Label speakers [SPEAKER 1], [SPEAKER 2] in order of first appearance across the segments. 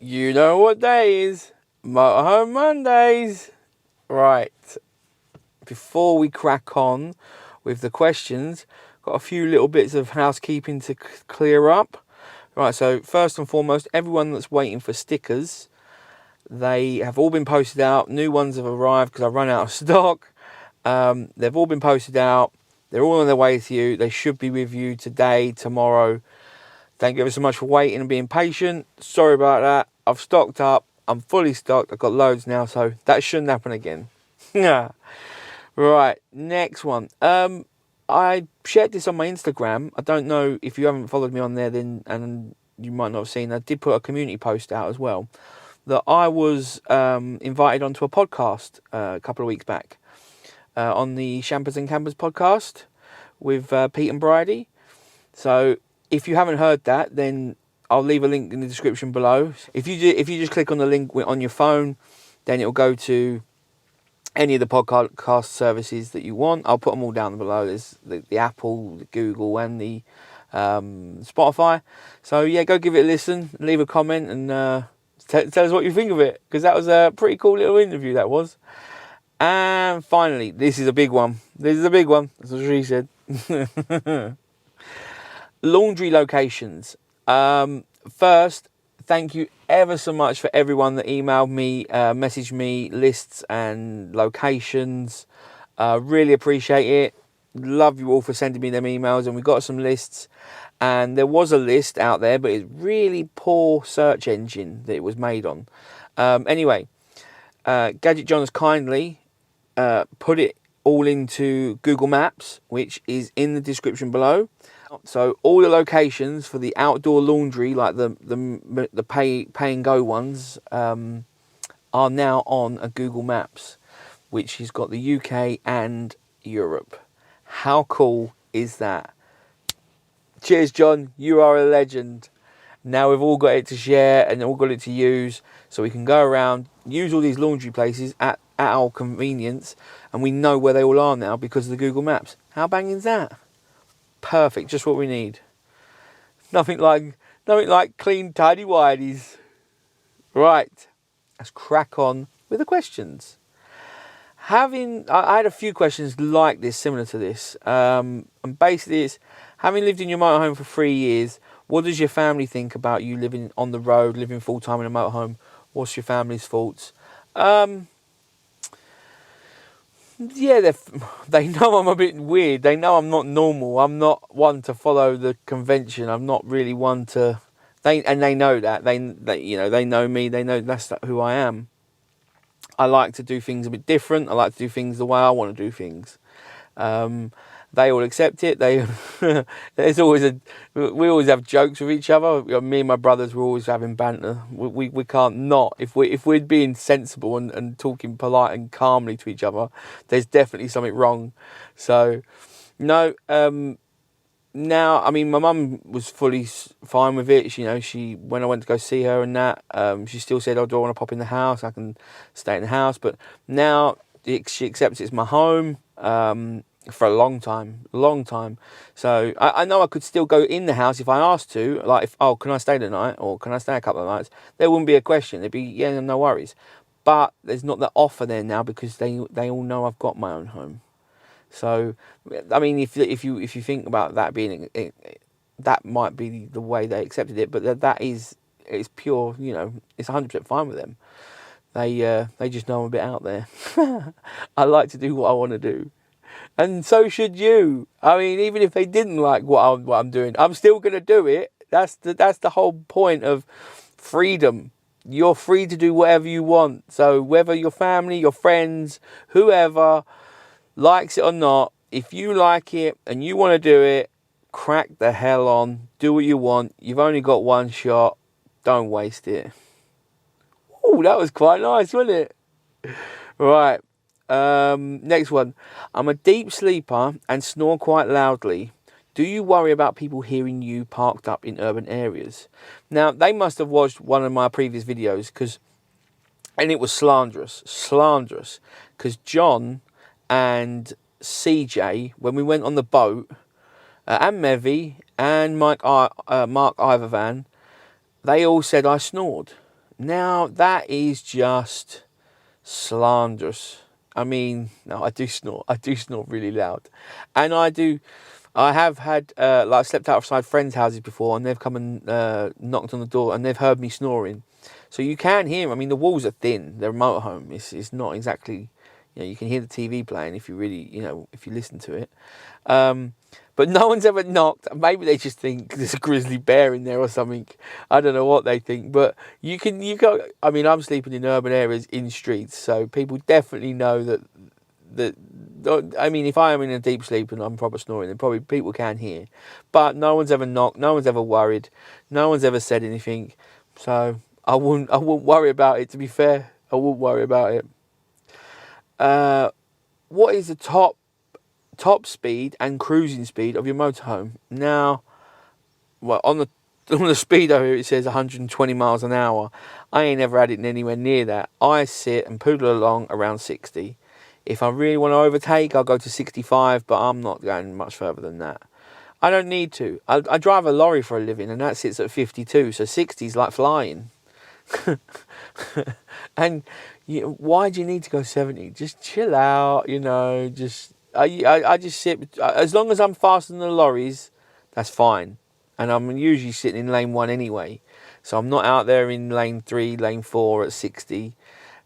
[SPEAKER 1] You know what day is? Motorhome Mondays. Right. Before we crack on with the questions, got a few little bits of housekeeping to clear up. Right, so first and foremost, everyone that's waiting for stickers, they have all been posted out. New ones have arrived because I run out of stock. They've all been posted out. They're all on their way to you. They should be with you today, tomorrow. Thank you ever so much for waiting and being patient. Sorry about that. I've stocked up. I'm fully stocked. I've got loads now, so that shouldn't happen again. Right, next one. I shared this on my Instagram. I don't know if you haven't followed me on there, then and you might not have seen. I did put a community post out as well that I was invited onto a podcast a couple of weeks back on the Shampers and Campers podcast with Pete and Bridie. So if you haven't heard that, then I'll leave a link in the description below. If you just click on the link on your phone, then it'll go to any of the podcast services that you want. I'll put them all down below. There's the Apple, the Google, and the Spotify. So yeah, go give it a listen, leave a comment, and tell us what you think of it, because that was a pretty cool little interview, that was. And finally, this is a big one. That's what she said. Laundry locations. First, thank you ever so much for everyone that emailed me, messaged me lists and locations. Really appreciate it. Love you all for sending me them emails, and we got some lists. And there was a list out there, but it's really poor search engine that it was made on. Anyway, Gadget John has kindly put it all into Google Maps, which is in the description below. So all the locations for the outdoor laundry, like the pay and go ones, are now on a Google Maps, which has got the UK and Europe. How cool is that? Cheers, John. You are a legend. Now we've all got it to share and all got it to use, so we can go around, use all these laundry places at our convenience, and we know where they all are now because of the Google Maps. How banging is that? Perfect, just what we need. Nothing like clean, tidy whities. Right, let's crack on with the questions. I had a few questions like this, similar to this, and basically it's, having lived in your motorhome for 3 years, what does your family think about you living on the road, living full-time in a motorhome? What's your family's thoughts? Yeah, they know I'm a bit weird. They know I'm not normal. I'm not one to follow the convention. I'm not really one to... They know that. They know me. They know that's who I am. I like to do things a bit different. I like to do things the way I want to do things. They all accept it. We always have jokes with each other. Me and my brothers were always having banter. We can't not. If we're being sensible and talking polite and calmly to each other, there's definitely something wrong. So no. Now, I mean, my mum was fully fine with it. She when I went to go see her and that, she still said, "Oh, do I want to pop in the house? I can stay in the house." But now she accepts it's my home. For a long time. So I know I could still go in the house if I asked to. Like, can I stay the night, or can I stay a couple of nights? There wouldn't be a question. There'd be, yeah, no worries. But there's not that offer there now because they all know I've got my own home. So, I mean, if you think about that being that might be the way they accepted it, but it's pure. It's 100% fine with them. They just know I'm a bit out there. I like to do what I want to do. And so should you. I mean, even if they didn't like what I'm doing, I'm still going to do it. That's the whole point of freedom. You're free to do whatever you want. So whether your family, your friends, whoever likes it or not, if you like it and you want to do it, crack the hell on. Do what you want. You've only got one shot. Don't waste it. Oh, that was quite nice, wasn't it? Right. Next one. I'm a deep sleeper and snore quite loudly. Do you worry about people hearing you parked up in urban areas? Now, they must have watched one of my previous videos, and it was slanderous, because John and CJ, when we went on the boat, and Mevy and Mark Ivervan, they all said I snored. Now, that is just slanderous. I mean, no, I do snore. I do snore really loud. And I have had, like, slept outside friends' houses before, and they've come and knocked on the door, and they've heard me snoring. So you can hear 'em. I mean, the walls are thin. They're a motorhome. It's not exactly, you can hear the TV playing if you really, if you listen to it. But no one's ever knocked. Maybe they just think there's a grizzly bear in there or something. I don't know what they think. But you go. I mean, I'm sleeping in urban areas in streets, so people definitely know that. I mean, if I am in a deep sleep and I'm proper snoring, then probably people can hear. But no one's ever knocked. No one's ever worried. No one's ever said anything. So I wouldn't worry about it. To be fair, I wouldn't worry about it. What is the top speed and cruising speed of your motorhome? Now, well, on the speedo here it says 120 miles an hour. I ain't ever had it anywhere near that. I sit and poodle along around 60. If I really want to overtake, I'll go to 65, but I'm not going much further than that. I don't need to. I drive a lorry for a living, and that sits at 52, so 60 is like flying. And why do you need to go 70? Just chill out, just... I just sit, as long as I'm faster than the lorries, that's fine. And I'm usually sitting in lane 1 anyway. So I'm not out there in lane 3, lane 4 at 60.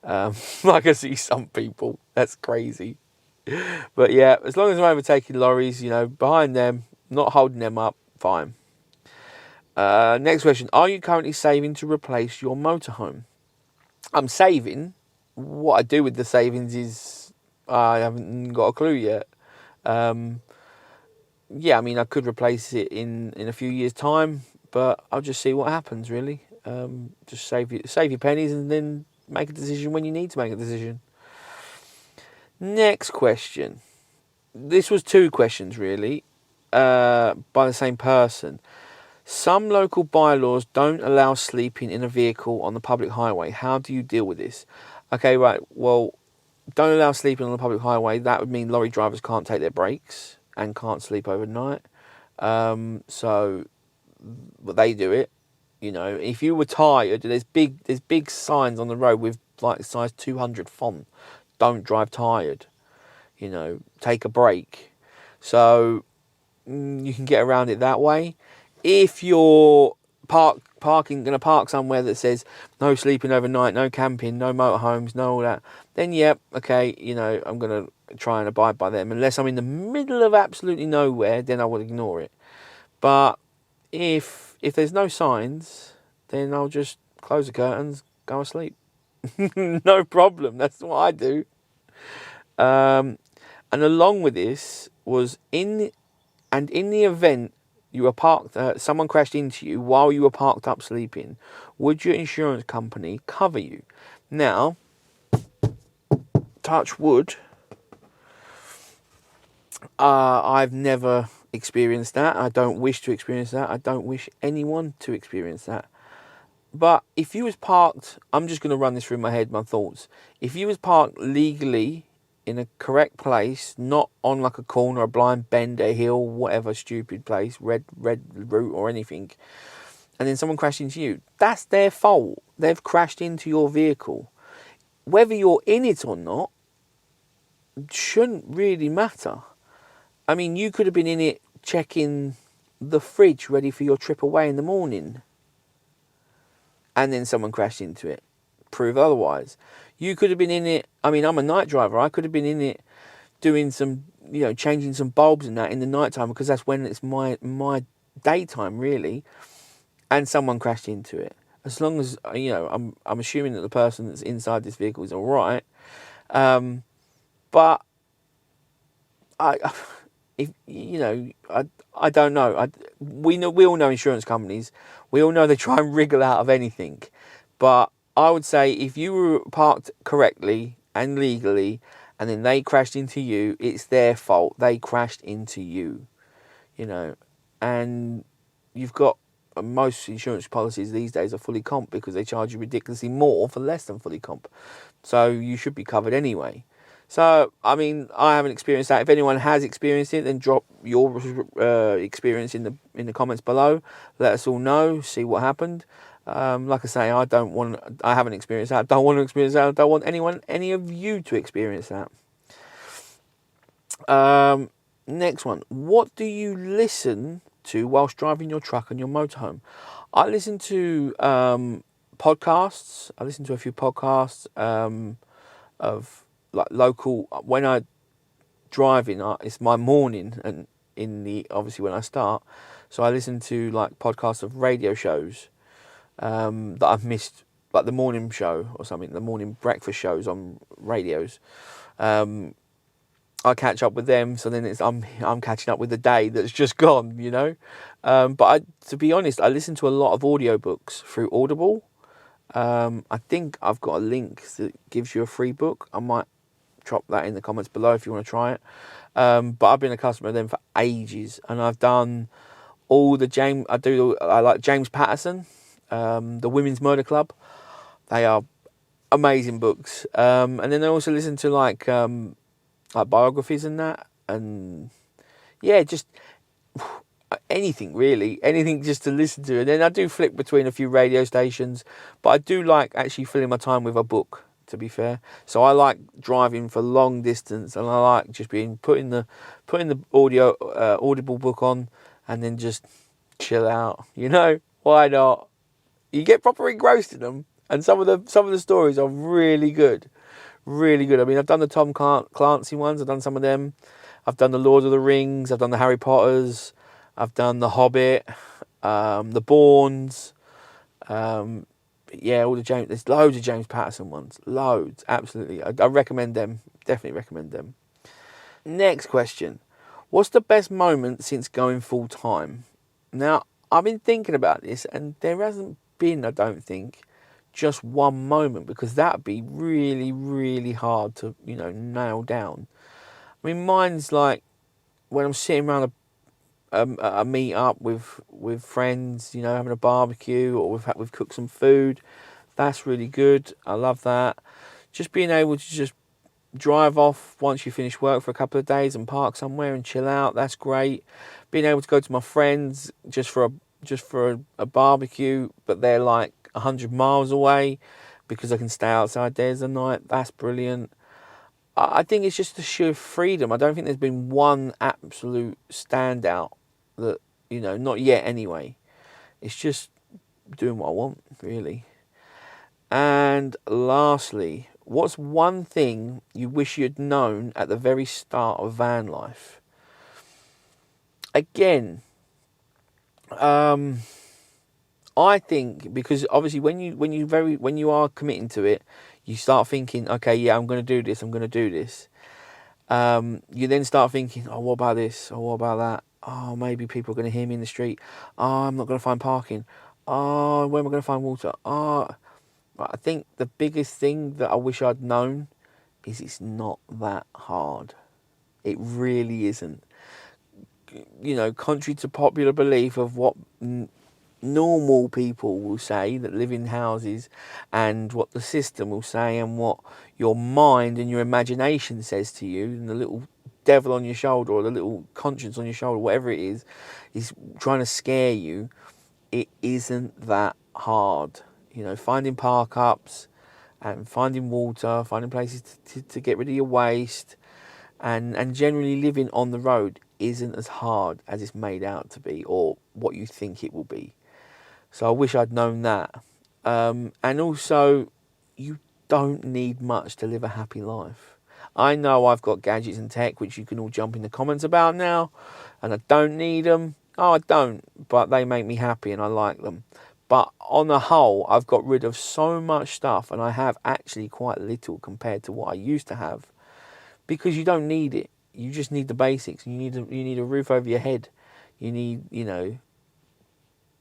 [SPEAKER 1] Like I see some people. That's crazy. But yeah, as long as I'm overtaking lorries, behind them, not holding them up, fine. Next question. Are you currently saving to replace your motorhome? I'm saving. What I do with the savings is... I haven't got a clue yet. Yeah, I mean, I could replace it in a few years' time, but I'll just see what happens, really. Just save your pennies and then make a decision when you need to make a decision. Next question. This was 2 questions, really, by the same person. Some local bylaws don't allow sleeping in a vehicle on the public highway. How do you deal with this? Okay, right, well... Don't allow sleeping on the public highway. That would mean lorry drivers can't take their breaks and can't sleep overnight. So, but they do it. If you were tired, there's big signs on the road with like size 200 font. Don't drive tired. Take a break. So you can get around it that way. If you're going to park somewhere that says no sleeping overnight, no camping, no motorhomes, no all that, then okay, I'm going to try and abide by them. Unless I'm in the middle of absolutely nowhere, then I would ignore it. But if there's no signs, then I'll just close the curtains, go to sleep. No problem. That's what I do. And along with this was in the event you were parked, someone crashed into you while you were parked up sleeping, would your insurance company cover you? Now, touch wood, I've never experienced that. I don't wish to experience that. I don't wish anyone to experience that. But if you was parked, I'm just going to run this through my head, my thoughts. If you was parked legally in a correct place, not on like a corner, a blind bend, a hill, whatever stupid place, red route or anything, and then someone crashed into you, that's their fault. They've crashed into your vehicle. Whether you're in it or not shouldn't really matter. I mean, you could have been in it checking the fridge ready for your trip away in the morning, and then someone crashed into it. Prove otherwise. You could have been in it. I mean, I'm a night driver. I could have been in it doing some, changing some bulbs and that in the night time, because that's when it's my daytime, really. And someone crashed into it. As long as, I'm assuming that the person that's inside this vehicle is all right. But I don't know. We all know insurance companies. We all know they try and wriggle out of anything. But I would say if you were parked correctly and legally, and then they crashed into you, it's their fault. They crashed into you, and you've got most insurance policies these days are fully comp because they charge you ridiculously more for less than fully comp. So you should be covered anyway. So, I mean, I haven't experienced that. If anyone has experienced it, then drop your experience in the comments below. Let us all know, see what happened. Like I say, I haven't experienced that. I don't want to experience that. I don't want any of you to experience that. Next one. What do you listen to whilst driving your truck and your motorhome? I listen to podcasts. I listen to a few podcasts of like local. When I driving, it's my morning, and obviously when I start, so I listen to like podcasts of radio shows that I've missed, like the morning show or something, the morning breakfast shows on radios. I catch up with them, so then I'm catching up with the day that's just gone, you know. But to be honest, I listen to a lot of audiobooks through Audible. I think I've got a link that gives you a free book. I might drop that in the comments below if you want to try it. But I've been a customer of them for ages, and I've done all the I like James Patterson, the Women's Murder Club. They are amazing books. And then I also listen to like biographies and that, and yeah, just anything really, anything just to listen to. And then I do flick between a few radio stations, but I do like actually filling my time with a book, to be fair. So I like driving for long distance, and I like just putting the Audible book on, and then just chill out. You know, why not? You get proper engrossed in them, and some of the stories are really good. Really good. I mean, I've done the Tom Clancy ones. I've done some of them. I've done the Lord of the Rings. I've done the Harry Potters. I've done the Hobbit, the Bournes. Yeah, all the James. There's loads of James Patterson ones. Loads, absolutely. I recommend them. Definitely recommend them. Next question: what's the best moment since going full time? Now, I've been thinking about this, and there hasn't been, I don't think, just one moment, because that'd be really, really hard to, nail down. I mean, mine's like when I'm sitting around a meet up with friends, having a barbecue, or we've cooked some food. That's really good. I love that. Just being able to just drive off once you finish work for a couple of days and park somewhere and chill out. That's great. Being able to go to my friends just for a barbecue, but they're like 100 miles away, because I can stay outside there as a night. That's brilliant. I think it's just the sheer freedom. I don't think there's been one absolute standout that, not yet anyway. It's just doing what I want, really. And lastly, what's one thing you wish you'd known at the very start of van life? Again, I think, because obviously when you are committing to it, you start thinking, okay, yeah, I'm going to do this. You then start thinking, oh, what about this? Or what about that? Oh, maybe people are going to hear me in the street. Oh, I'm not going to find parking. Oh, where am I going to find water? Oh, I think the biggest thing that I wish I'd known is it's not that hard. It really isn't. Contrary to popular belief of what normal people will say that live in houses, and what the system will say, and what your mind and your imagination says to you, and the little devil on your shoulder, or the little conscience on your shoulder, whatever it is trying to scare you, it isn't that hard. Finding park ups and finding water, finding places to get rid of your waste, and generally living on the road isn't as hard as it's made out to be, or what you think it will be. So I wish I'd known that. And also, you don't need much to live a happy life. I know I've got gadgets and tech, which you can all jump in the comments about now, and I don't need them. Oh, I don't, but they make me happy and I like them. But on the whole, I've got rid of so much stuff, and I have actually quite little compared to what I used to have, because you don't need it. You just need the basics. You need a roof over your head. You need, you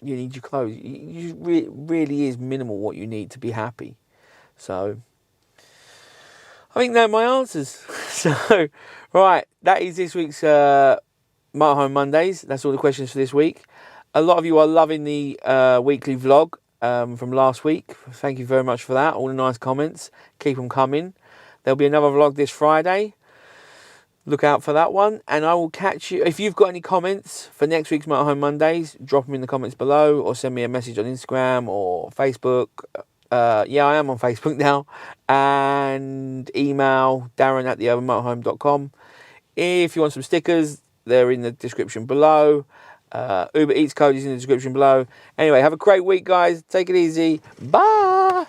[SPEAKER 1] need your clothes. Really is minimal what you need to be happy. So I think they're my answers. So, right, that is this week's Motorhome Mondays. That's all the questions for this week. A lot of you are loving the weekly vlog from last week. Thank you very much for that. All the nice comments. Keep them coming. There'll be another vlog this Friday. look out for that one, and I will catch you. If you've got any comments for next week's Motorhome Mondays, drop them in the comments below, or send me a message on Instagram or Facebook. Yeah, I am on Facebook now, and email darren@theurbanmotorhome.com. If you want some stickers, they're in the description below. Uber Eats code is in the description below. Anyway, have a great week, guys. Take it easy. Bye.